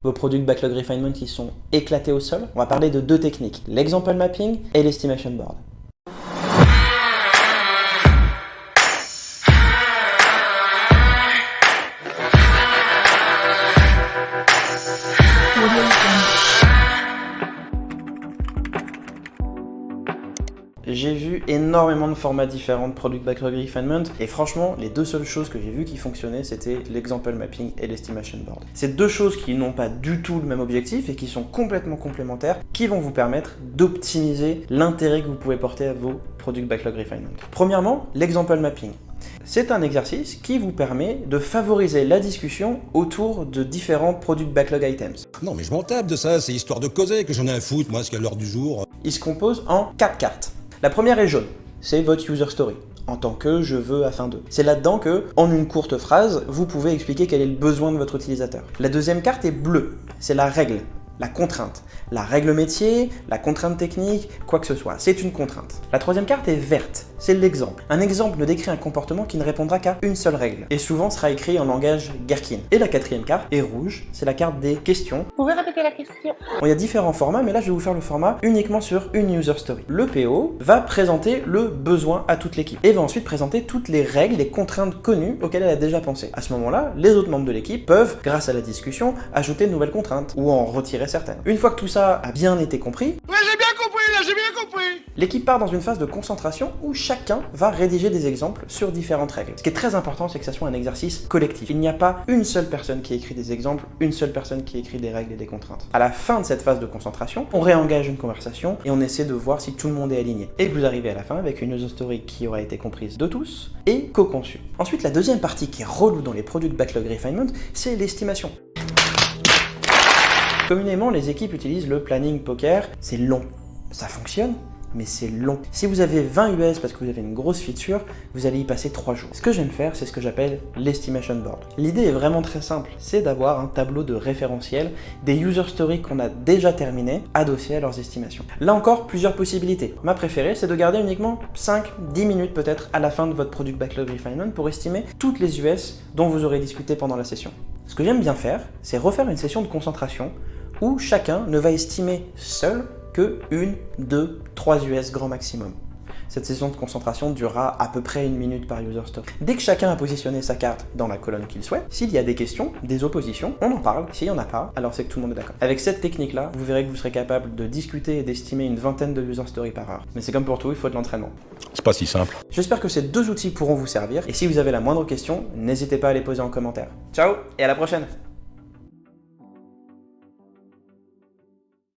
Vos product backlog refinement ils sont éclatés au sol. On va parler de deux techniques, l'example mapping et l'estimation board. J'ai vu énormément de formats différents de Product Backlog Refinement et franchement, les deux seules choses que j'ai vues qui fonctionnaient, c'était l'example mapping et l'estimation board. C'est deux choses qui n'ont pas du tout le même objectif et qui sont complètement complémentaires, qui vont vous permettre d'optimiser l'intérêt que vous pouvez porter à vos Product Backlog Refinement. Premièrement, l'example mapping. C'est un exercice qui vous permet de favoriser la discussion autour de différents Product Backlog Items. Non mais je m'en tape de ça, c'est histoire de causer que j'en ai à foutre, moi, ce qu'à l'heure du jour. Il se compose en 4 cartes. La première est jaune, c'est votre user story, en tant que je veux afin de. C'est là-dedans que, en une courte phrase, vous pouvez expliquer quel est le besoin de votre utilisateur. La deuxième carte est bleue, c'est la règle, la contrainte. La règle métier, la contrainte technique, quoi que ce soit, c'est une contrainte. La troisième carte est verte, c'est l'exemple. Un exemple ne décrit un comportement qui ne répondra qu'à une seule règle, et souvent sera écrit en langage Gherkin. Et la quatrième carte est rouge, c'est la carte des questions. Vous pouvez répéter la question? Bon, il y a différents formats, mais là je vais vous faire le format uniquement sur une user story. Le PO va présenter le besoin à toute l'équipe, et va ensuite présenter toutes les règles, les contraintes connues auxquelles elle a déjà pensé. À ce moment-là, les autres membres de l'équipe peuvent, grâce à la discussion, ajouter de nouvelles contraintes, ou en retirer certaines. Une fois que tout ça a bien été compris, Ouais, j'ai bien compris, là, j'ai bien compris. l'équipe part dans une phase de concentration où chacun va rédiger des exemples sur différentes règles. Ce qui est très important, c'est que ça soit un exercice collectif. Il n'y a pas une seule personne qui écrit des exemples, une seule personne qui écrit des règles et des contraintes. À la fin de cette phase de concentration, on réengage une conversation et on essaie de voir si tout le monde est aligné. Et vous arrivez à la fin avec une user story qui aura été comprise de tous et co-conçue. Ensuite, la deuxième partie qui est relou dans les Product Backlog Refinement, c'est l'estimation. Communément, les équipes utilisent le planning poker. C'est long. Ça fonctionne, mais c'est long. Si vous avez 20 US parce que vous avez une grosse feature, vous allez y passer 3 jours. Ce que j'aime faire, c'est ce que j'appelle l'estimation board. L'idée est vraiment très simple. C'est d'avoir un tableau de référentiel des user stories qu'on a déjà terminées, adossés à leurs estimations. Là encore, plusieurs possibilités. Ma préférée, c'est de garder uniquement 5-10 minutes peut-être à la fin de votre Product Backlog Refinement pour estimer toutes les US dont vous aurez discuté pendant la session. Ce que j'aime bien faire, c'est refaire une session de concentration où chacun ne va estimer seul que 1, 2, 3 US grand maximum. Cette session de concentration durera à peu près 1 minute par user story. Dès que chacun a positionné sa carte dans la colonne qu'il souhaite, s'il y a des questions, des oppositions, on en parle. S'il n'y en a pas, alors c'est que tout le monde est d'accord. Avec cette technique-là, vous verrez que vous serez capable de discuter et d'estimer une vingtaine de user stories par heure. Mais c'est comme pour tout, il faut de l'entraînement. C'est pas si simple. J'espère que ces deux outils pourront vous servir, et si vous avez la moindre question, n'hésitez pas à les poser en commentaire. Ciao et à la prochaine!